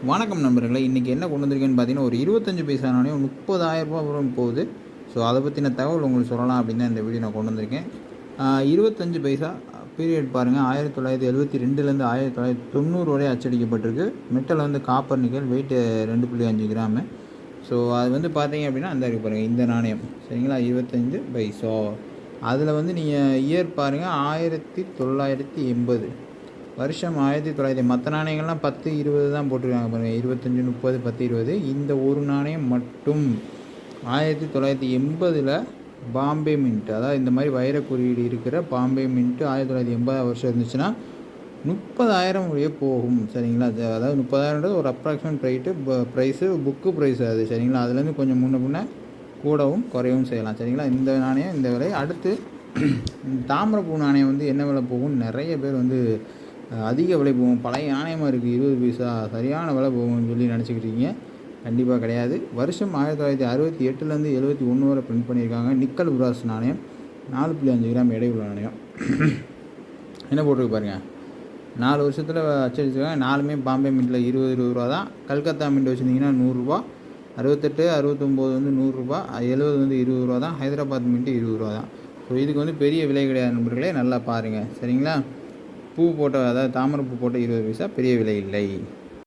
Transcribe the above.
வணக்கம் நண்பர்களே. இன்றைக்கி என்ன கொண்டு வந்திருக்கேன்னு பார்த்தீங்கன்னா, ஒரு 25 பைசா நாணயம் ரூ. 30,000 போகுது. ஸோ அதை பற்றின தகவல் உங்களுக்கு சொல்லலாம் அப்படின்னு தான் இந்த வீடியோ நான் கொண்டு வந்திருக்கேன். 25 பைசா பீரியட் பாருங்கள். 1972லேருந்து 1990 வரை அச்சடிக்கப்பட்டிருக்கு. மெட்டல் வந்து copper nickel, weight 2.5 gram. So அது வந்து பார்த்தீங்க அப்படின்னா அந்த இருக்குது பாருங்கள், இந்த நாணயம் சரிங்களா, 25 பைசா. அதில் வந்து நீங்கள் இயர் பாருங்கள், 1980 வருஷம் 1900. மற்ற நாணயங்கள்லாம் 10, 20 தான் போட்டிருக்காங்க பாருங்கள், 25, 30, 10, 20. இந்த ஒரு நாணயம் மட்டும் 1980 பாம்பே மின்ட், அதாவது இந்த மாதிரி வைர குறியீடு இருக்கிற பாம்பே மின்ட்டு 1980 வருஷம் இருந்துச்சுன்னா 30,000 போகும் சரிங்களா. அதாவது 30,000ன்றது ஒரு அப்ராக்சிமேட் ப்ரைஸு, புக்கு ப்ரைஸ் அது சரிங்களா. அதுலேருந்து கொஞ்சம் முன்ன பின்ன கூடவும் குறையவும் செய்யலாம் சரிங்களா. இந்த நாணயம் இந்த விலை. அடுத்து தாமிரப்பூ நாணயம் வந்து என்ன விலை போகும், நிறைய பேர் வந்து அதிக விலை போகும், பழைய நாணயமாக இருக்குது, 20 பைசா சரியான விலை போகும்னு சொல்லி நினச்சிக்கிட்டு இருக்கீங்க. கண்டிப்பாக கிடையாது. வருஷம் 1968லேருந்து 71 வரை பிரிண்ட் பண்ணியிருக்காங்க. நிக்கல் பிராஸ் நாணயம், 4.5 கிராம் எடை உள்ள நாணயம். என்ன போட்டிருக்கு பாருங்கள், 4 வருஷத்தில் அச்சடிச்சிருக்காங்க. 4மே பாம்பே மின்ட்டில் 20 ரூபா தான். கல்கத்தா மின்ட் வச்சுருந்தீங்கன்னா 100 ரூபா. 68, 69 வந்து 100 ரூபா. 70 வந்து 20 ரூபா தான். ஹைதராபாத் மின்ட்டு 20 ரூபா தான். ஸோ இதுக்கு வந்து பெரிய விலை கிடையாது நண்பர்களே, நல்லா பாருங்கள் சரிங்களா. பூ போட்ட, அதாவது தாமரை பூ போட்ட 20 பைசா பெரிய விலை இல்லை.